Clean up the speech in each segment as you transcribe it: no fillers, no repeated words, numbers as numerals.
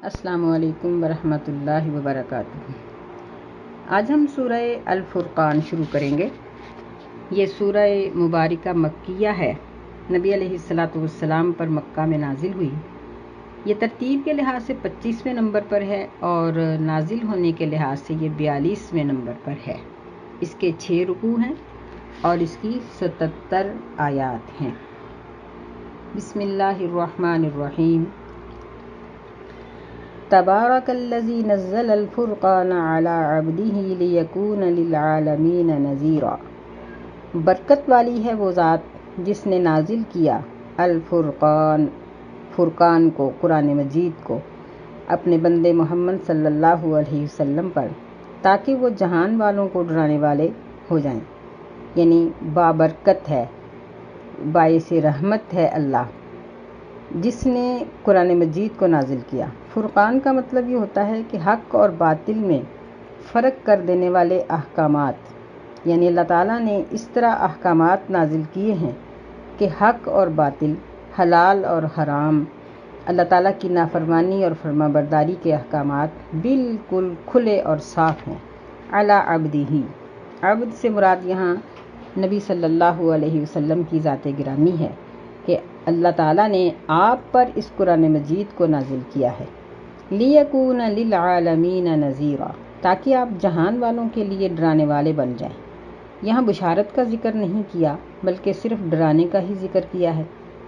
السلام علیکم ورحمۃ اللہ وبرکاتہ۔ آج ہم سورہ الفرقان شروع کریں گے۔ یہ سورہ مبارکہ مکیہ ہے، نبی علیہ الصلاۃ والسلام پر مکہ میں نازل ہوئی۔ یہ ترتیب کے لحاظ سے 25ویں نمبر پر ہے اور نازل ہونے کے لحاظ سے یہ 42ویں نمبر پر ہے۔ اس کے 6 رکوع ہیں اور اس کی 77 آیات ہیں۔ بسم اللہ الرحمن الرحیم۔ تبارک الذی نزل الفرقان علی عبدہ لیکون للعالمین نذیرا۔ برکت والی ہے وہ ذات جس نے نازل کیا الفرقان، فرقان کو، قرآن مجید کو، اپنے بندے محمد صلی اللہ علیہ وسلم پر، تاکہ وہ جہان والوں کو ڈرانے والے ہو جائیں۔ یعنی بابرکت ہے، باعث رحمت ہے اللہ جس نے قرآن مجید کو نازل کیا۔ فرقان کا مطلب یہ ہوتا ہے کہ حق اور باطل میں فرق کر دینے والے احکامات، یعنی اللہ تعالیٰ نے اس طرح احکامات نازل کیے ہیں کہ حق اور باطل، حلال اور حرام، اللہ تعالیٰ کی نافرمانی اور فرما برداری کے احکامات بالکل کھلے اور صاف ہیں۔ علی عبدہ، عبد سے مراد یہاں نبی صلی اللہ علیہ وسلم کی ذات گرامی ہے کہ اللہ تعالیٰ نے آپ پر اس قرآن مجید کو نازل کیا ہے۔ لیکون للعالمین نذیرا، تاکہ آپ جہان والوں کے لیے ڈرانے والے بن جائیں۔ یہاں بشارت کا ذکر نہیں کیا بلکہ صرف ڈرانے کا ہی ذکر کیا ہے،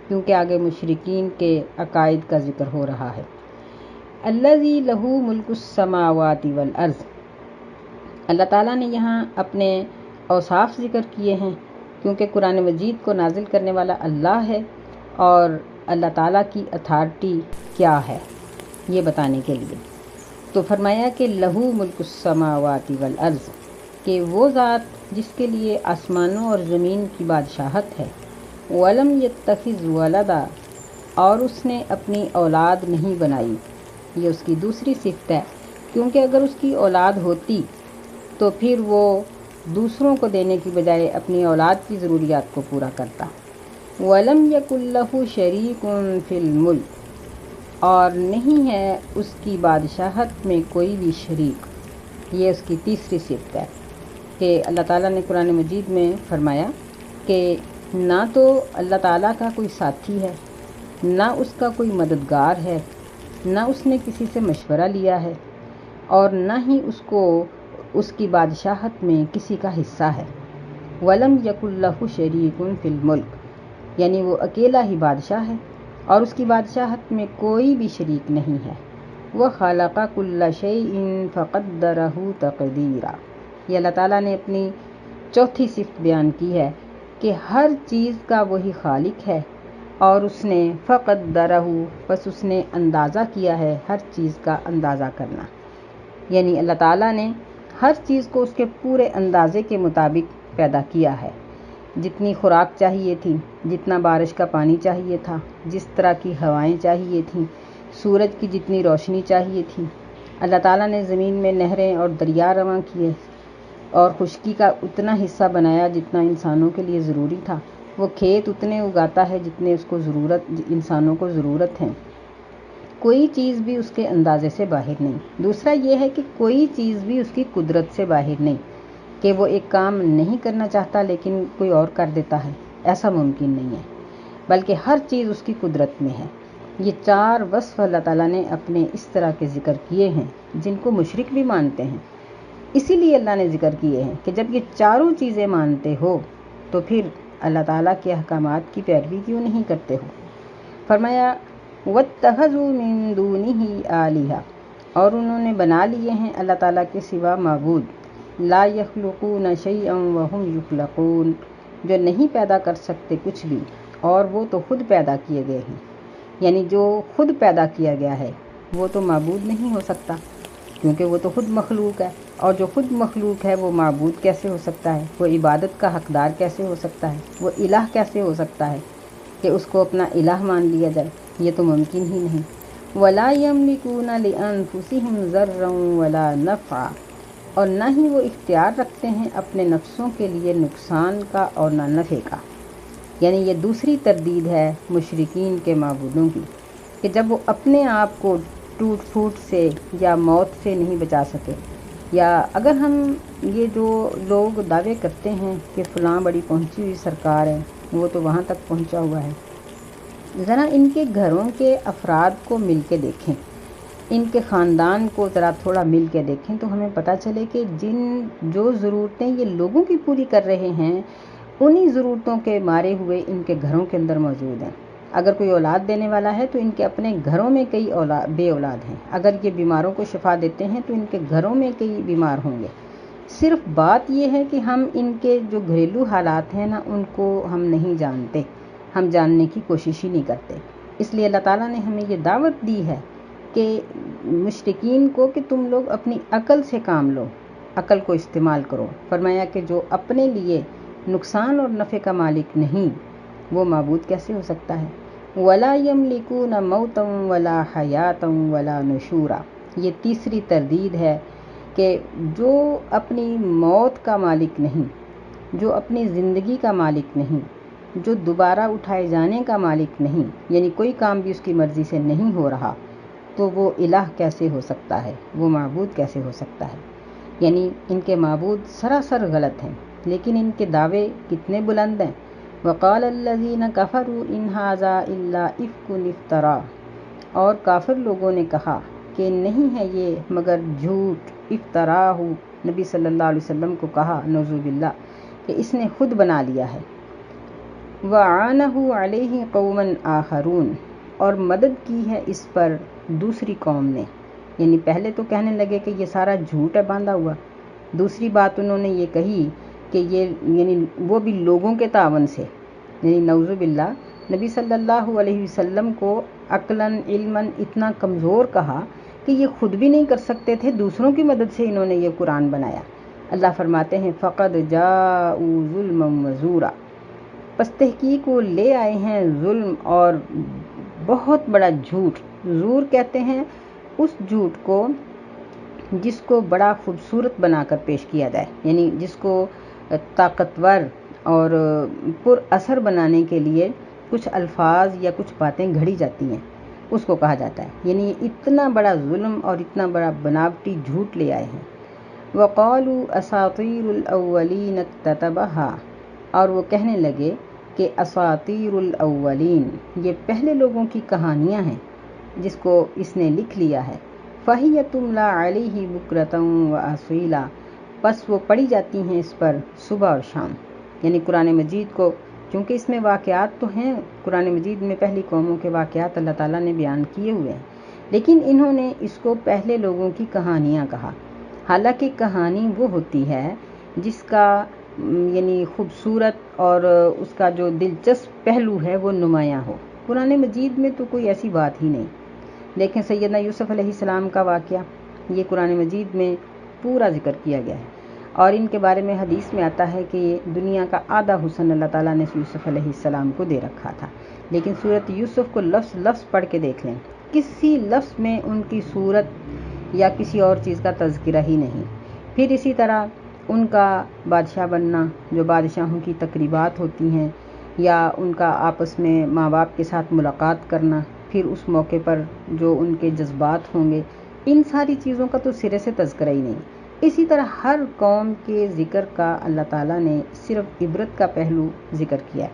کیونکہ آگے مشرکین کے عقائد کا ذکر ہو رہا ہے۔ الذی لہ ملک السماوات والارض، اللہ تعالیٰ نے یہاں اپنے اوصاف ذکر کیے ہیں، کیونکہ قرآن مجید کو نازل کرنے والا اللہ ہے اور اللہ تعالیٰ کی اتھارٹی کیا ہے یہ بتانے کے لیے۔ تو فرمایا کہ لہو ملک السماوات والارض، کہ وہ ذات جس کے لیے آسمانوں اور زمین کی بادشاہت ہے۔ ولم یتخذ ولدا، اور اس نے اپنی اولاد نہیں بنائی۔ یہ اس کی دوسری صفت ہے، کیونکہ اگر اس کی اولاد ہوتی تو پھر وہ دوسروں کو دینے کی بجائے اپنی اولاد کی ضروریات کو پورا کرتا۔ وَلَمْ يَكُنْ لَهُ شَرِيكٌ فِي الْمُلْكِ، اور نہیں ہے اس کی بادشاہت میں کوئی بھی شریک۔ یہ اس کی تیسری صفت ہے کہ اللہ تعالیٰ نے قرآن مجید میں فرمایا کہ نہ تو اللہ تعالیٰ کا کوئی ساتھی ہے، نہ اس کا کوئی مددگار ہے، نہ اس نے کسی سے مشورہ لیا ہے، اور نہ ہی اس کو اس کی بادشاہت میں کسی کا حصہ ہے۔ وَلَمْ يَكُنْ لَهُ شَرِيكٌ فِي الْمُلْكِ، یعنی وہ اکیلا ہی بادشاہ ہے اور اس کی بادشاہت میں کوئی بھی شریک نہیں ہے۔ وَخَلَقَ كُلَّ شَيْءٍ فَقَدَّرَهُ تَقْدِيرًا، یہ اللہ تعالیٰ نے اپنی چوتھی صفت بیان کی ہے کہ ہر چیز کا وہی خالق ہے اور اس نے فَقَدَّرَهُ، بس اس نے اندازہ کیا ہے، ہر چیز کا اندازہ کرنا، یعنی اللہ تعالیٰ نے ہر چیز کو اس کے پورے اندازے کے مطابق پیدا کیا ہے۔ جتنی خوراک چاہیے تھی، جتنا بارش کا پانی چاہیے تھا، جس طرح کی ہوائیں چاہیے تھیں، سورج کی جتنی روشنی چاہیے تھی، اللہ تعالیٰ نے زمین میں نہریں اور دریا رواں کیے اور خشکی کا اتنا حصہ بنایا جتنا انسانوں کے لیے ضروری تھا۔ وہ کھیت اتنے اگاتا ہے جتنے اس کو انسانوں کو ضرورت ہے۔ کوئی چیز بھی اس کے اندازے سے باہر نہیں۔ دوسرا یہ ہے کہ کوئی چیز بھی اس کی قدرت سے باہر نہیں، کہ وہ ایک کام نہیں کرنا چاہتا لیکن کوئی اور کر دیتا ہے، ایسا ممکن نہیں ہے، بلکہ ہر چیز اس کی قدرت میں ہے۔ یہ 4 وصف اللہ تعالیٰ نے اپنے اس طرح کے ذکر کیے ہیں جن کو مشرک بھی مانتے ہیں۔ اسی لیے اللہ نے ذکر کیے ہیں کہ جب یہ چاروں چیزیں مانتے ہو تو پھر اللہ تعالیٰ کے احکامات کی پیروی کیوں نہیں کرتے ہو۔ فرمایا وَاتَّخَذُوا مِن دُونِهِ آلِهَةً، اور انہوں نے بنا لیے ہیں اللہ تعالیٰ کے سوا معبود، لا يخلقون شيئا وهم يخلقون، جو نہیں پیدا کر سکتے کچھ بھی اور وہ تو خود پیدا کیے گئے ہیں۔ یعنی جو خود پیدا کیا گیا ہے وہ تو معبود نہیں ہو سکتا، کیونکہ وہ تو خود مخلوق ہے، اور جو خود مخلوق ہے وہ معبود کیسے ہو سکتا ہے، وہ عبادت کا حقدار کیسے ہو سکتا ہے، وہ الہ کیسے ہو سکتا ہے کہ اس کو اپنا الہ مان لیا جائے، یہ تو ممکن ہی نہیں۔ وَلَا يَمْلِكُونَ لِأَنفُسِهِمْ ضَرًّا وَلَا نَفْعًا، اور نہ ہی وہ اختیار رکھتے ہیں اپنے نفسوں کے لیے نقصان کا اور نہ نفع کا۔ یعنی یہ دوسری تردید ہے مشرکین کے معبودوں کی، کہ جب وہ اپنے آپ کو ٹوٹ پھوٹ سے یا موت سے نہیں بچا سکے۔ یا اگر ہم یہ جو لوگ دعوے کرتے ہیں کہ فلاں بڑی پہنچی ہوئی سرکار ہے، وہ تو وہاں تک پہنچا ہوا ہے، ذرا ان کے گھروں کے افراد کو مل کے دیکھیں، ان کے خاندان کو ذرا تھوڑا مل کے دیکھیں تو ہمیں پتہ چلے کہ جو ضرورتیں یہ لوگوں کی پوری کر رہے ہیں، انہی ضرورتوں کے مارے ہوئے ان کے گھروں کے اندر موجود ہیں۔ اگر کوئی اولاد دینے والا ہے تو ان کے اپنے گھروں میں کئی بے اولاد ہیں۔ اگر یہ بیماروں کو شفا دیتے ہیں تو ان کے گھروں میں کئی بیمار ہوں گے۔ صرف بات یہ ہے کہ ہم ان کے جو گھریلو حالات ہیں نا، ان کو ہم نہیں جانتے، ہم جاننے کی کوشش ہی نہیں کرتے۔ اس لیے اللہ تعالیٰ نے ہمیں یہ دعوت دی ہے کہ مشرکین کو کہ تم لوگ اپنی عقل سے کام لو، عقل کو استعمال کرو۔ فرمایا کہ جو اپنے لیے نقصان اور نفع کا مالک نہیں، وہ معبود کیسے ہو سکتا ہے؟ وَلَا يَمْلِكُونَ مَوْتًا وَلَا حَيَاةً وَلَا نُشُورًا۔ یہ تیسری تردید ہے کہ جو اپنی موت کا مالک نہیں، جو اپنی زندگی کا مالک نہیں، جو دوبارہ اٹھائے جانے کا مالک نہیں، یعنی کوئی کام بھی اس کی مرضی سے نہیں ہو رہا، تو وہ الہ کیسے ہو سکتا ہے، وہ معبود کیسے ہو سکتا ہے؟ یعنی ان کے معبود سراسر غلط ہیں، لیکن ان کے دعوے کتنے بلند ہیں۔ وقال الذین کفروا ان ھذا الا افک افترا، اور کافر لوگوں نے کہا کہ نہیں ہے یہ مگر جھوٹ، افطراہ نبی صلی اللہ علیہ وسلم کو کہا، نعوذ باللہ، کہ اس نے خود بنا لیا ہے۔ وَعَانَهُ عَلَيْهِ قَوْمٌ آخَرُونَ، اور مدد کی ہے اس پر دوسری قوم نے، یعنی پہلے تو کہنے لگے کہ یہ سارا جھوٹ ہے باندھا ہوا، دوسری بات انہوں نے یہ کہی کہ یہ یعنی وہ بھی لوگوں کے تعاون سے، یعنی نعوذ باللہ نبی صلی اللہ علیہ وسلم کو عقلاً علماً اتنا کمزور کہا کہ یہ خود بھی نہیں کر سکتے تھے، دوسروں کی مدد سے انہوں نے یہ قرآن بنایا۔ اللہ فرماتے ہیں فَقَدْ جَاءُوا ظُلْمًا وَزُورًا، پس تحقیق وہ لے آئے ہیں ظلم اور بہت بڑا جھوٹ۔ زور کہتے ہیں اس جھوٹ کو جس کو بڑا خوبصورت بنا کر پیش کیا جائے، یعنی جس کو طاقتور اور پر اثر بنانے کے لیے کچھ الفاظ یا کچھ باتیں گھڑی جاتی ہیں، اس کو کہا جاتا ہے۔ یعنی اتنا بڑا ظلم اور اتنا بڑا بناوٹی جھوٹ لے آئے ہیں۔ وَقَالُوا أَسَاطِيرُ الْأَوَّلِينَ اكْتَتَبَهَا، اور وہ کہنے لگے کہ اساطیر الاولین، یہ پہلے لوگوں کی کہانیاں ہیں جس کو اس نے لکھ لیا ہے۔ فَهِيَ تُمْلَىٰ عَلَيْهِ بُكْرَةً وَأَصِيلًا، پس وہ پڑھی جاتی ہیں اس پر صبح اور شام۔ یعنی قرآن مجید کو، چونکہ اس میں واقعات تو ہیں، قرآن مجید میں پہلی قوموں کے واقعات اللہ تعالیٰ نے بیان کیے ہوئے ہیں، لیکن انہوں نے اس کو پہلے لوگوں کی کہانیاں کہا، حالانکہ کہانی وہ ہوتی ہے جس کا یعنی خوبصورت اور اس کا جو دلچسپ پہلو ہے وہ نمایاں ہو۔ قرآن مجید میں تو کوئی ایسی بات ہی نہیں، لیکن سیدنا یوسف علیہ السلام کا واقعہ یہ قرآن مجید میں پورا ذکر کیا گیا ہے، اور ان کے بارے میں حدیث میں آتا ہے کہ یہ دنیا کا آدھا حسن اللہ تعالیٰ نے یوسف علیہ السلام کو دے رکھا تھا۔ لیکن سورۃ یوسف کو لفظ لفظ پڑھ کے دیکھ لیں، کسی لفظ میں ان کی صورت یا کسی اور چیز کا تذکرہ ہی نہیں۔ پھر اسی طرح ان کا بادشاہ بننا، جو بادشاہوں کی تقریبات ہوتی ہیں، یا ان کا آپس میں ماں باپ کے ساتھ ملاقات کرنا، پھر اس موقع پر جو ان کے جذبات ہوں گے، ان ساری چیزوں کا تو سرے سے تذکرہ ہی نہیں۔ اسی طرح ہر قوم کے ذکر کا اللہ تعالیٰ نے صرف عبرت کا پہلو ذکر کیا ہے،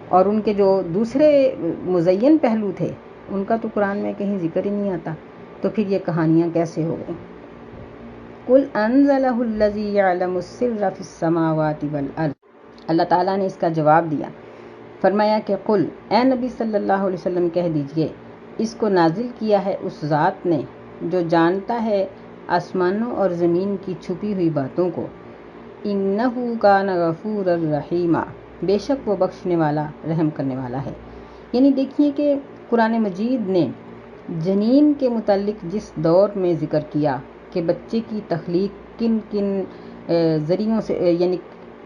اور ان کے جو دوسرے مزین پہلو تھے ان کا تو قرآن میں کہیں ذکر ہی نہیں آتا، تو پھر یہ کہانیاں کیسے ہو گئیں؟ قُلْ أَنزَلَهُ الَّذِي يَعْلَمُ السِّرَّ فِي السَّمَاوَاتِ وَالْأَرْضِ، اللہ تعالیٰ نے اس کا جواب دیا، فرمایا کہ قل، اے نبی صلی اللہ علیہ وسلم کہہ دیجئے، اس کو نازل کیا ہے اس ذات نے جو جانتا ہے آسمانوں اور زمین کی چھپی ہوئی باتوں کو۔ إِنَّهُ كَانَ غَفُورًا رَحِيمًا، بے شک وہ بخشنے والا رحم کرنے والا ہے۔ یعنی دیکھیے کہ قرآن مجید نے جنین کے متعلق جس دور میں ذکر کیا کہ بچے کی تخلیق کن کن ذریعوں سے، یعنی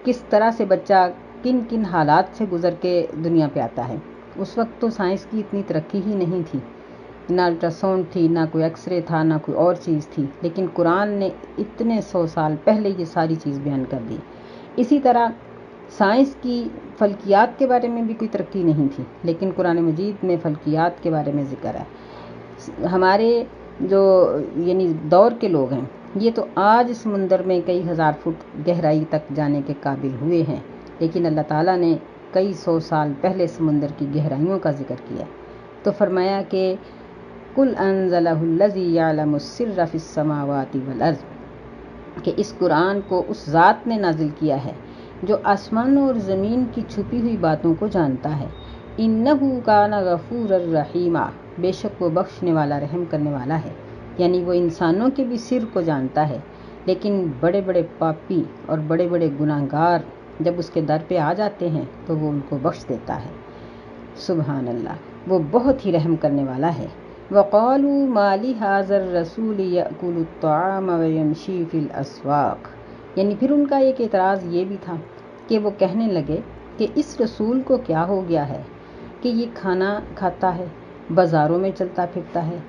کس طرح سے بچہ کن کن حالات سے گزر کے دنیا پہ آتا ہے، اس وقت تو سائنس کی اتنی ترقی ہی نہیں تھی، نہ الٹرا ساؤنڈ تھی، نہ کوئی ایکس رے تھا، نہ کوئی اور چیز تھی، لیکن قرآن نے اتنے 100 سال پہلے یہ ساری چیز بیان کر دی۔ اسی طرح سائنس کی فلکیات کے بارے میں بھی کوئی ترقی نہیں تھی، لیکن قرآن مجید میں فلکیات کے بارے میں ذکر ہے۔ ہمارے جو یعنی دور کے لوگ ہیں یہ تو آج سمندر میں کئی ہزار فٹ گہرائی تک جانے کے قابل ہوئے ہیں، لیکن اللہ تعالیٰ نے کئی سو سال پہلے سمندر کی گہرائیوں کا ذکر کیا تو فرمایا کہ قُلْ أَنزَلَهُ الَّذِي يَعْلَمُ السِّرَّ فِي السَّمَاوَاتِ وَالْأَرْضِ کہ اس قرآن کو اس ذات نے نازل کیا ہے جو آسمانوں اور زمین کی چھپی ہوئی باتوں کو جانتا ہے۔ إِنَّهُ كَانَ غَفُورًا رَحِيمًا بے شک وہ بخشنے والا رحم کرنے والا ہے، یعنی وہ انسانوں کے بھی سر کو جانتا ہے، لیکن بڑے بڑے پاپی اور بڑے بڑے گناہگار جب اس کے در پہ آ جاتے ہیں تو وہ ان کو بخش دیتا ہے۔ سبحان اللہ، وہ بہت ہی رحم کرنے والا ہے۔ وَقَالُوا مَا لِهَٰذَا الرَّسُولِ يَأْكُلُ الطَّعَامَ وَيَمْشِي فِي الْأَسْوَاقِ یعنی پھر ان کا ایک اعتراض یہ بھی تھا کہ وہ کہنے لگے کہ اس رسول کو کیا ہو گیا ہے کہ یہ کھانا کھاتا ہے، بازاروں میں چلتا پھرتا ہے۔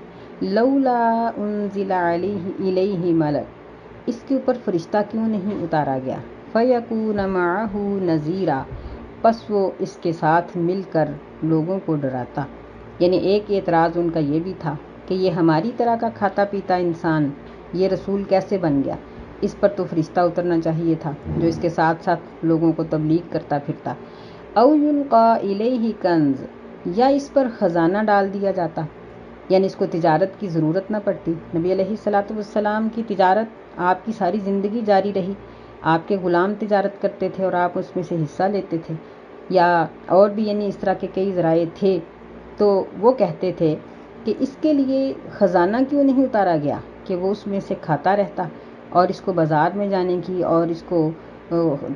لولا انزل الیہ ملک اس کے اوپر فرشتہ کیوں نہیں اتارا گیا؟ فیکون معہ نذیرا پس وہ اس کے ساتھ مل کر لوگوں کو ڈراتا۔ یعنی ایک اعتراض ان کا یہ بھی تھا کہ یہ ہماری طرح کا کھاتا پیتا انسان یہ رسول کیسے بن گیا؟ اس پر تو فرشتہ اترنا چاہیے تھا جو اس کے ساتھ ساتھ لوگوں کو تبلیغ کرتا پھرتا۔ او یلقا الیہ کنز یا اس پر خزانہ ڈال دیا جاتا، یعنی اس کو تجارت کی ضرورت نہ پڑتی۔ نبی علیہ الصلوۃ والسلام کی تجارت آپ کی ساری زندگی جاری رہی، آپ کے غلام تجارت کرتے تھے اور آپ اس میں سے حصہ لیتے تھے، یا اور بھی یعنی اس طرح کے کئی ذرائع تھے، تو وہ کہتے تھے کہ اس کے لیے خزانہ کیوں نہیں اتارا گیا کہ وہ اس میں سے کھاتا رہتا اور اس کو بازار میں جانے کی اور اس کو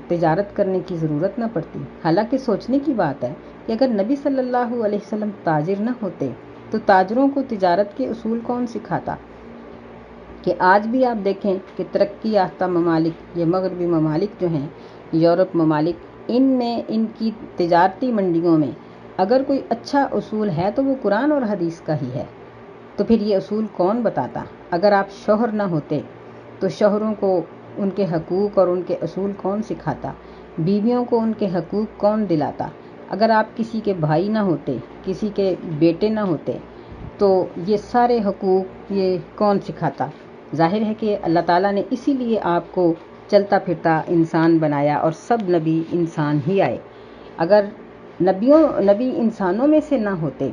تجارت کرنے کی ضرورت نہ پڑتی۔ حالانکہ سوچنے کی بات ہے کہ اگر نبی صلی اللہ علیہ وسلم تاجر نہ ہوتے تو تاجروں کو تجارت کے اصول کون سکھاتا؟ کہ آج بھی آپ دیکھیں کہ ترقی یافتہ ممالک یا مغربی ممالک جو ہیں، یورپ ممالک، ان میں ان کی تجارتی منڈیوں میں اگر کوئی اچھا اصول ہے تو وہ قرآن اور حدیث کا ہی ہے۔ تو پھر یہ اصول کون بتاتا؟ اگر آپ شوہر نہ ہوتے تو شوہروں کو ان کے حقوق اور ان کے اصول کون سکھاتا؟ بیویوں کو ان کے حقوق کون دلاتا؟ اگر آپ کسی کے بھائی نہ ہوتے، کسی کے بیٹے نہ ہوتے تو یہ سارے حقوق یہ کون سکھاتا؟ ظاہر ہے کہ اللہ تعالیٰ نے اسی لیے آپ کو چلتا پھرتا انسان بنایا اور سب نبی انسان ہی آئے۔ اگر نبی انسانوں میں سے نہ ہوتے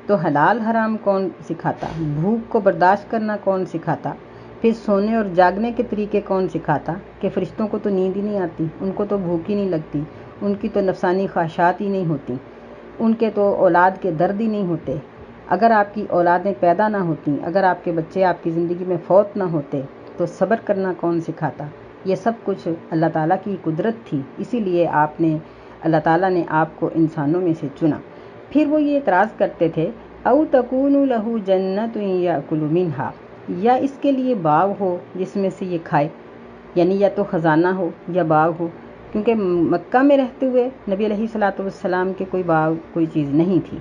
تو حلال حرام کون سکھاتا؟ بھوک کو برداشت کرنا کون سکھاتا؟ پھر سونے اور جاگنے کے طریقے کون سکھاتا؟ کہ فرشتوں کو تو نیند ہی نہیں آتی، ان کو تو بھوک ہی نہیں لگتی، ان کی تو نفسانی خواہشات ہی نہیں ہوتی، ان کے تو اولاد کے درد ہی نہیں ہوتے۔ اگر آپ کی اولادیں پیدا نہ ہوتی، اگر آپ کے بچے آپ کی زندگی میں فوت نہ ہوتے تو صبر کرنا کون سکھاتا؟ یہ سب کچھ اللہ تعالیٰ کی قدرت تھی، اسی لیے اللہ تعالیٰ نے آپ کو انسانوں میں سے چنا۔ پھر وہ یہ اعتراض کرتے تھے او تکون لہ جنت یاکل منہا یا اس کے لیے باغ ہو جس میں سے یہ کھائے، یعنی یا تو خزانہ ہو یا باغ ہو، کیونکہ مکہ میں رہتے ہوئے نبی علیہ الصلوۃ والسلام کے کوئی باغ کوئی چیز نہیں تھی،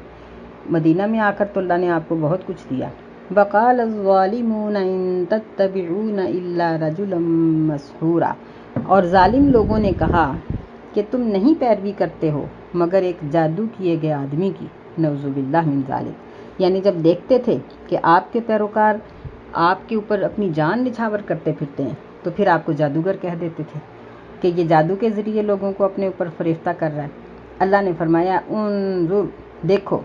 مدینہ میں آ کر تو اللہ نے آپ کو بہت کچھ دیا۔ وقال الظالمون ان تتبعون الا رجلا مسحورا اور ظالم لوگوں نے کہا کہ تم نہیں پیروی کرتے ہو مگر ایک جادو کیے گئے آدمی کی، نعوذ باللہ من ذالک۔ یعنی جب دیکھتے تھے کہ آپ کے پیروکار آپ کے اوپر اپنی جان نچھاور کرتے پھرتے ہیں تو پھر آپ کو جادوگر کہہ دیتے تھے کہ یہ جادو کے ذریعے لوگوں کو اپنے اوپر فریفتہ کر رہا ہے۔ اللہ نے فرمایا انظر دیکھو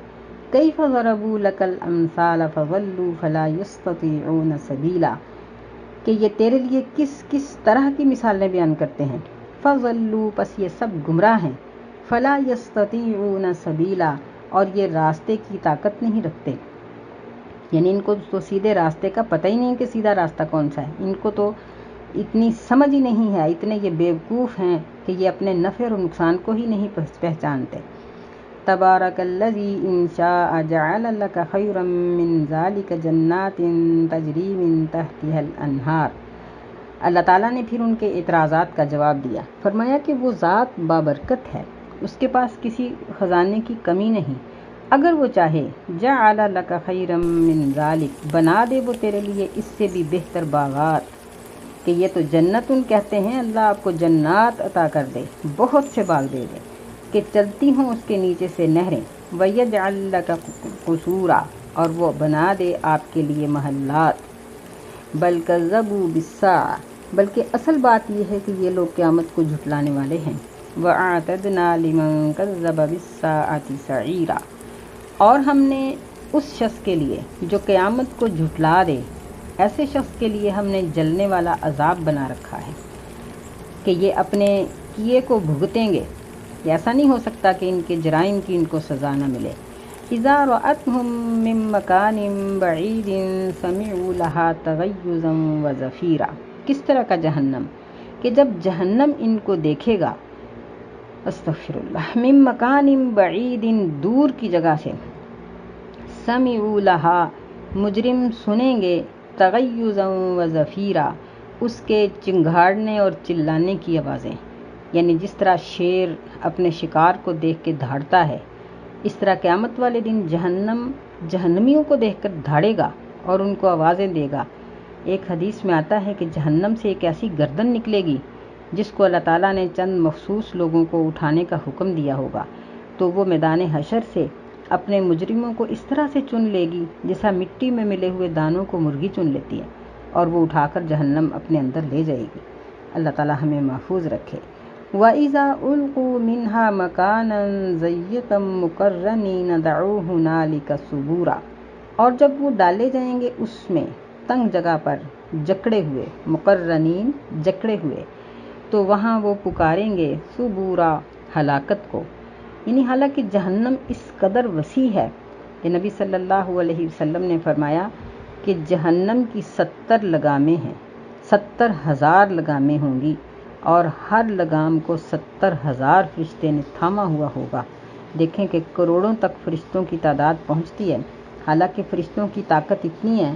کیف ضربوا لک الامثال فضلوا فلا یستطیعون سبیلا کہ یہ تیرے لیے کس کس طرح کی مثالیں بیان کرتے ہیں۔ فضلوا پس یہ سب گمراہ ہیں، فلا یستطیعون سبیلا اور یہ راستے کی طاقت نہیں رکھتے، یعنی ان کو تو سیدھے راستے کا پتہ ہی نہیں کہ سیدھا راستہ کون سا ہے، ان کو تو اتنی سمجھ ہی نہیں ہے، اتنے یہ بیوقوف ہیں کہ یہ اپنے نفع اور نقصان کو ہی نہیں پہچانتے۔ تبارک الذی ان شاء جعل لک خیرا من ذلک جنات تجری من تحتها الانہار۔ اللہ تعالیٰ نے پھر ان کے اعتراضات کا جواب دیا، فرمایا کہ وہ ذات بابرکت ہے، اس کے پاس کسی خزانے کی کمی نہیں، اگر وہ چاہے جعل لک خیرا من ذلک بنا دے وہ تیرے لیے اس سے بھی بہتر باغات، کہ یہ تو جنت ان کہتے ہیں، اللہ آپ کو جنات عطا کر دے، بہت سے باغ دے دے کہ چلتی ہوں اس کے نیچے سے نہریں، وَيَجْعَلْ لَكَ قُصُورًا اور وہ بنا دے آپ کے لیے محلات۔ بل کذبوا بالساعہ، بلکہ اصل بات یہ ہے کہ یہ لوگ قیامت کو جھٹلانے والے ہیں۔ وَأَعْتَدْنَا لِمَنْ كَذَّبَ بِالسَّاعَةِ سَعِيرًا، اور ہم نے اس شخص کے لیے جو قیامت کو جھٹلا دے، ایسے شخص کے لیے ہم نے جلنے والا عذاب بنا رکھا ہے کہ یہ اپنے کیے کو بھگتیں گے۔ یہ ایسا نہیں ہو سکتا کہ ان کے جرائم کی ان کو سزا نہ ملے۔ اذا رأتهم من مکان بعید سمعوا لها تغیظا وزفیرا، کس طرح کا جہنم کہ جب جہنم ان کو دیکھے گا، استغفر اللہ، من مکان بعید، دور کی جگہ سے، سمعوا لها، مجرم سنیں گے، تغیظا وزفیرا، اس کے چنگھاڑنے اور چلانے کی آوازیں، یعنی جس طرح شیر اپنے شکار کو دیکھ کے دھاڑتا ہے، اس طرح قیامت والے دن جہنم جہنمیوں کو دیکھ کر دھاڑے گا اور ان کو آوازیں دے گا۔ ایک حدیث میں آتا ہے کہ جہنم سے ایک ایسی گردن نکلے گی جس کو اللہ تعالیٰ نے چند مخصوص لوگوں کو اٹھانے کا حکم دیا ہوگا، تو وہ میدان حشر سے اپنے مجرموں کو اس طرح سے چن لے گی جیسا مٹی میں ملے ہوئے دانوں کو مرغی چن لیتی ہے، اور وہ اٹھا کر جہنم اپنے اندر لے جائے گی۔ اللہ تعالیٰ ہمیں محفوظ رکھے۔ وَإِذَا أُلْقُوا مِنْهَا مَكَانًا ضَيِّقًا مُقَرَّنِينَ دَعُوا هُنَالِكَ ثُبُورًا، اور جب وہ ڈالے جائیں گے اس میں تنگ جگہ پر، جکڑے ہوئے، مقرنین جکڑے ہوئے، تو وہاں وہ پکاریں گے ثبورا، ہلاکت کو۔ یعنی حالانکہ جہنم اس قدر وسیع ہے کہ نبی صلی اللہ علیہ وسلم نے فرمایا کہ جہنم کی 70 لگامیں ہیں، 70,000 لگامیں ہوں گی، اور ہر لگام کو 70,000 فرشتے نے تھاما ہوا ہوگا۔ دیکھیں کہ کروڑوں تک فرشتوں کی تعداد پہنچتی ہے، حالانکہ فرشتوں کی طاقت اتنی ہے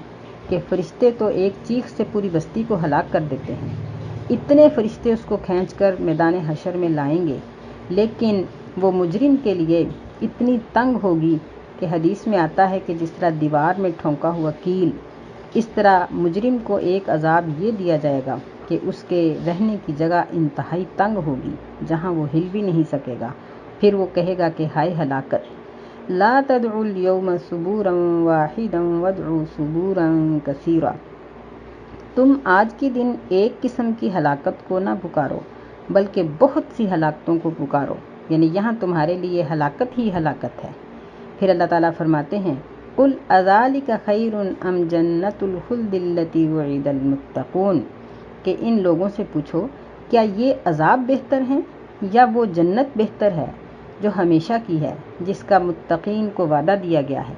کہ فرشتے تو ایک چیخ سے پوری بستی کو ہلاک کر دیتے ہیں۔ اتنے فرشتے اس کو کھینچ کر میدان حشر میں لائیں گے، لیکن وہ مجرم کے لیے اتنی تنگ ہوگی کہ حدیث میں آتا ہے کہ جس طرح دیوار میں ٹھونکا ہوا کیل، اس طرح مجرم کو ایک عذاب یہ دیا جائے گا کہ اس کے رہنے کی جگہ انتہائی تنگ ہوگی، جہاں وہ ہل بھی نہیں سکے گا۔ پھر وہ کہے گا کہ ہائے ہلاکت، لا تدعوا اليوم ثبورا واحدا وادعوا ثبورا کثیرا، تم آج کے دن ایک قسم کی ہلاکت کو نہ پکارو بلکہ بہت سی ہلاکتوں کو پکارو، یعنی یہاں تمہارے لیے ہلاکت ہی ہلاکت ہے۔ پھر اللہ تعالیٰ فرماتے ہیں قُلْ أَذَلِكَ خَيْرٌ أَمْ جَنَّةُ الْخُلْدِ الَّتِي وُعِدَ الْمُتَّقُونَ، کہ ان لوگوں سے پوچھو کیا یہ عذاب بہتر ہیں یا وہ جنت بہتر ہے جو ہمیشہ کی ہے، جس کا متقین کو وعدہ دیا گیا ہے،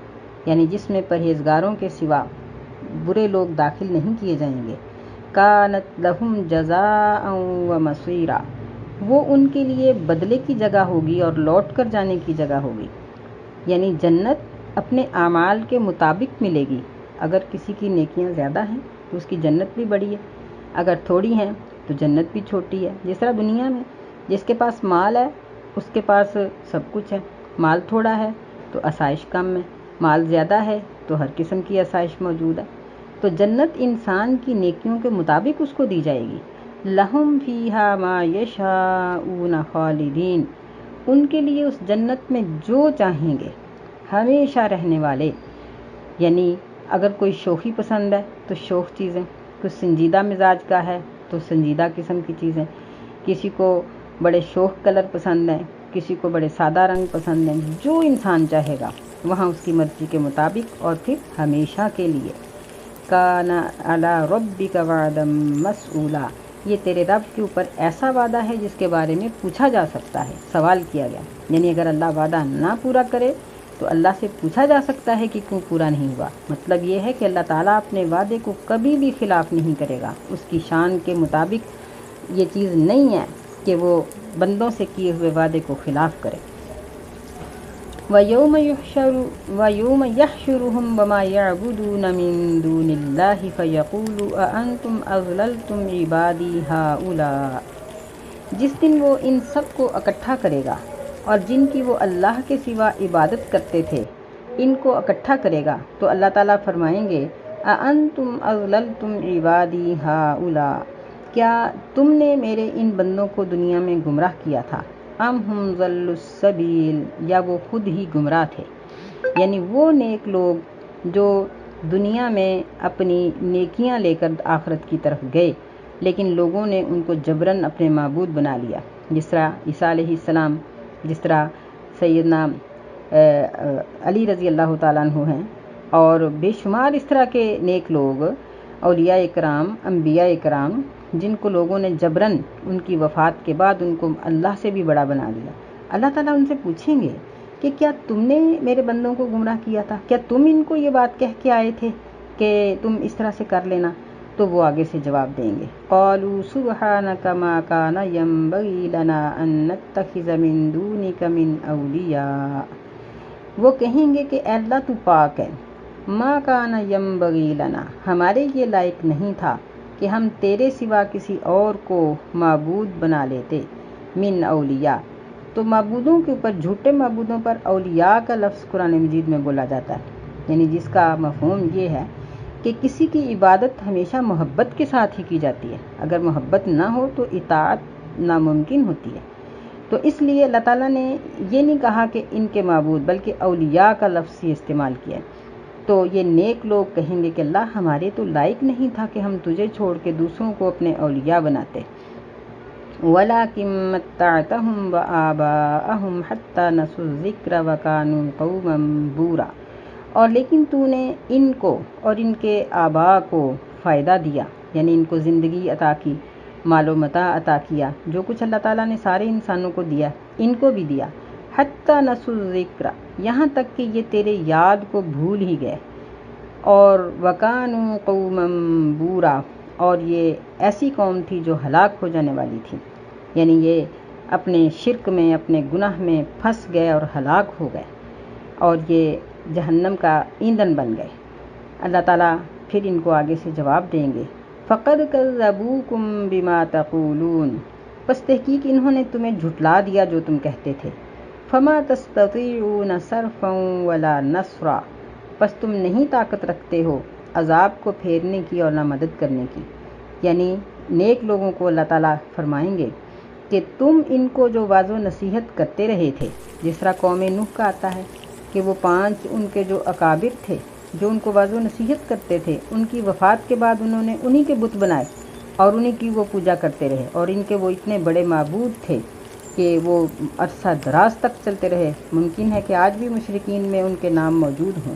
یعنی جس میں پرہیزگاروں کے سوا برے لوگ داخل نہیں کیے جائیں گے۔ كَانَتْ لَهُمْ جَزَاءً وَمَصِيرًا، وہ ان کے لیے بدلے کی جگہ ہوگی اور لوٹ کر جانے کی جگہ ہوگی، یعنی جنت اپنے اعمال کے مطابق ملے گی۔ اگر کسی کی نیکیاں زیادہ ہیں تو اس کی جنت بھی بڑی ہے، اگر تھوڑی ہیں تو جنت بھی چھوٹی ہے۔ جس طرح دنیا میں جس کے پاس مال ہے اس کے پاس سب کچھ ہے، مال تھوڑا ہے تو آسائش کم ہے، مال زیادہ ہے تو ہر قسم کی آسائش موجود ہے۔ تو جنت انسان کی نیکیوں کے مطابق اس کو دی جائے گی۔ لَهُمْ فِيهَا مَا يَشَاءُونَ خَالِدِينَ، ان کے لیے اس جنت میں جو چاہیں گے ہمیشہ رہنے والے، یعنی اگر کوئی شوخی پسند ہے تو شوخ چیزیں، کچھ سنجیدہ مزاج کا ہے تو سنجیدہ قسم کی چیزیں، کسی کو بڑے شوخ کلر پسند ہیں، کسی کو بڑے سادہ رنگ پسند ہیں، جو انسان چاہے گا وہاں اس کی مرضی کے مطابق اور پھر ہمیشہ کے لیے۔ کان علی ربک وعدا مسئولا، یہ تیرے رب کے اوپر ایسا وعدہ ہے جس کے بارے میں پوچھا جا سکتا ہے، سوال کیا گیا، یعنی اگر اللہ وعدہ نہ پورا کرے تو اللہ سے پوچھا جا سکتا ہے کہ کیوں پورا نہیں ہوا۔ مطلب یہ ہے کہ اللہ تعالیٰ اپنے وعدے کو کبھی بھی خلاف نہیں کرے گا، اس کی شان کے مطابق یہ چیز نہیں ہے کہ وہ بندوں سے کیے ہوئے وعدے کو خلاف کرے۔ وَيَوْمَ يَحْشُرُهُمْ وَمَا يَعْبُدُونَ مِن دُونِ اللَّهِ فَيَقُولُ أَأَنْتُمْ أَضْلَلْتُمْ عِبَادِي هَؤُلَاءِ، جس دن وہ ان سب کو اکٹھا کرے گا اور جن کی وہ اللہ کے سوا عبادت کرتے تھے ان کو اکٹھا کرے گا، تو اللہ تعالیٰ فرمائیں گے أَأَنْتُمْ أَضْلَلْتُمْ عِبَادِي هَؤُلَاءِ، کیا تم نے میرے ان بندوں کو دنیا میں گمراہ کیا تھا، ام ہم ضلوا السبیل، یا وہ خود ہی گمراہ تھے، یعنی وہ نیک لوگ جو دنیا میں اپنی نیکیاں لے کر آخرت کی طرف گئے، لیکن لوگوں نے ان کو جبراً اپنے معبود بنا لیا، جس طرح عیسیٰ علیہ السلام، جس طرح سیدنا علی رضی اللہ تعالیٰ عنہ ہیں، اور بے شمار اس طرح کے نیک لوگ، اولیاء اکرام، انبیاء اکرام، جن کو لوگوں نے جبراً ان کی وفات کے بعد ان کو اللہ سے بھی بڑا بنا دیا۔ اللہ تعالیٰ ان سے پوچھیں گے کہ کیا تم نے میرے بندوں کو گمراہ کیا تھا؟ کیا تم ان کو یہ بات کہہ کے آئے تھے کہ تم اس طرح سے کر لینا؟ تو وہ آگے سے جواب دیں گے، قالوا سبحانک ما کان ینبغی لنا ان نتخذ من دونک من اولیاء۔ وہ کہیں گے کہ اے اللہ تو پاک ہے، ما کان ینبغی لنا، ہمارے یہ لائق نہیں تھا کہ ہم تیرے سوا کسی اور کو معبود بنا لیتے، من اولیاء۔ تو معبودوں کے اوپر، جھوٹے معبودوں پر اولیاء کا لفظ قرآن مجید میں بولا جاتا ہے، یعنی جس کا مفہوم یہ ہے کہ کسی کی عبادت ہمیشہ محبت کے ساتھ ہی کی جاتی ہے، اگر محبت نہ ہو تو اطاعت ناممکن ہوتی ہے۔ تو اس لیے اللہ تعالیٰ نے یہ نہیں کہا کہ ان کے معبود، بلکہ اولیاء کا لفظ ہی استعمال کیا ہے۔ تو یہ نیک لوگ کہیں گے کہ اللہ ہمارے تو لائق نہیں تھا کہ ہم تجھے چھوڑ کے دوسروں کو اپنے اولیاء بناتے، وَلَٰكِن مَّتَّعْتَهُمْ وَآبَاءَهُمْ حَتَّىٰ نَسُوا الذِّكْرَ وَكَانُوا قَوْمًا بُورًا، اور لیکن تو نے ان کو اور ان کے آباء کو فائدہ دیا، یعنی ان کو زندگی عطا کی، مال و متاع عطا کیا، جو کچھ اللہ تعالیٰ نے سارے انسانوں کو دیا ان کو بھی دیا، حَتَّىٰ نَسُوا الذِّكْرَ، یہاں تک کہ یہ تیرے یاد کو بھول ہی گئے، اور وَكَانُوا قَوْمًا بُورًا، اور یہ ایسی قوم تھی جو ہلاک ہو جانے والی تھی، یعنی یہ اپنے شرک میں، اپنے گناہ میں پھنس گئے اور ہلاک ہو گئے، اور یہ جہنم کا ایندھن بن گئے۔ اللہ تعالیٰ پھر ان کو آگے سے جواب دیں گے، فَقَدْ كَذَّبُوكُمْ بِمَا تَقُولُونَ، پس تحقیق انہوں نے تمہیں جھٹلا دیا جو تم کہتے تھے، فَمَا تَسْتَطِيعُونَ صَرْفًا وَلَا نَصْرًا، پس تم نہیں طاقت رکھتے ہو عذاب کو پھیرنے کی اور نہ مدد کرنے کی۔ یعنی نیک لوگوں کو اللہ تعالیٰ فرمائیں گے کہ تم ان کو جو واعظ و نصیحت کرتے رہے تھے، جس طرح قوم نوح کا آتا ہے کہ وہ 5 ان کے جو اکابر تھے جو ان کو واعظ و نصیحت کرتے تھے، ان کی وفات کے بعد انہوں نے انہی کے بت بنائے اور انہی کی وہ پوجا کرتے رہے، اور ان کے وہ اتنے بڑے معبود تھے کہ وہ عرصہ دراز تک چلتے رہے۔ ممکن ہے کہ آج بھی مشرکین میں ان کے نام موجود ہوں۔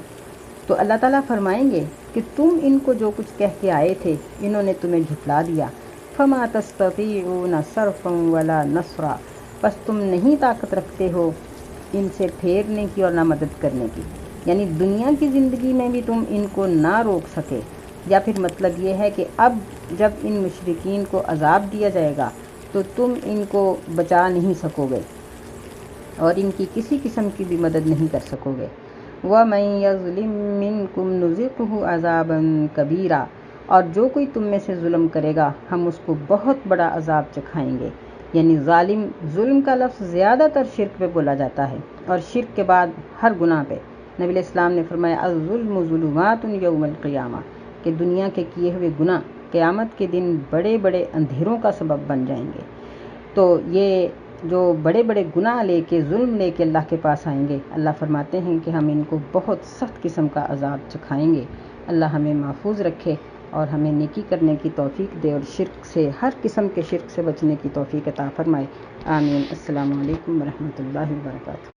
تو اللہ تعالیٰ فرمائیں گے کہ تم ان کو جو کچھ کہہ کے آئے تھے انہوں نے تمہیں جھٹلا دیا، فَمَا تَسْتَطِيعُونَ صَرْفًا وَلَا نَصْرًا، پس تم نہیں طاقت رکھتے ہو ان سے پھیرنے کی اور نہ مدد کرنے کی، یعنی دنیا کی زندگی میں بھی تم ان کو نہ روک سکے، یا پھر مطلب یہ ہے کہ اب جب ان مشرکین کو عذاب دیا جائے گا تو تم ان کو بچا نہیں سکو گے اور ان کی کسی قسم کی بھی مدد نہیں کر سکو گے۔ وَمَن يَظْلِم مِّنكُمْ نُذِقْهُ عَذَابًا كَبِيرًا، اور جو کوئی تم میں سے ظلم کرے گا ہم اس کو بہت بڑا عذاب چکھائیں گے۔ یعنی ظلم کا لفظ زیادہ تر شرک پہ بولا جاتا ہے، اور شرک کے بعد ہر گناہ پہ۔ نبی علیہ السلام نے فرمایا الظلم ظلمات یوم القیامہ، کہ دنیا کے کیے ہوئے گناہ قیامت کے دن بڑے بڑے اندھیروں کا سبب بن جائیں گے۔ تو یہ جو بڑے بڑے گناہ لے کے، ظلم لے کے اللہ کے پاس آئیں گے، اللہ فرماتے ہیں کہ ہم ان کو بہت سخت قسم کا عذاب چکھائیں گے۔ اللہ ہمیں محفوظ رکھے اور ہمیں نیکی کرنے کی توفیق دے، اور شرک سے، ہر قسم کے شرک سے بچنے کی توفیق عطا فرمائے۔ آمین۔ السلام علیکم ورحمۃ اللہ وبرکاتہ۔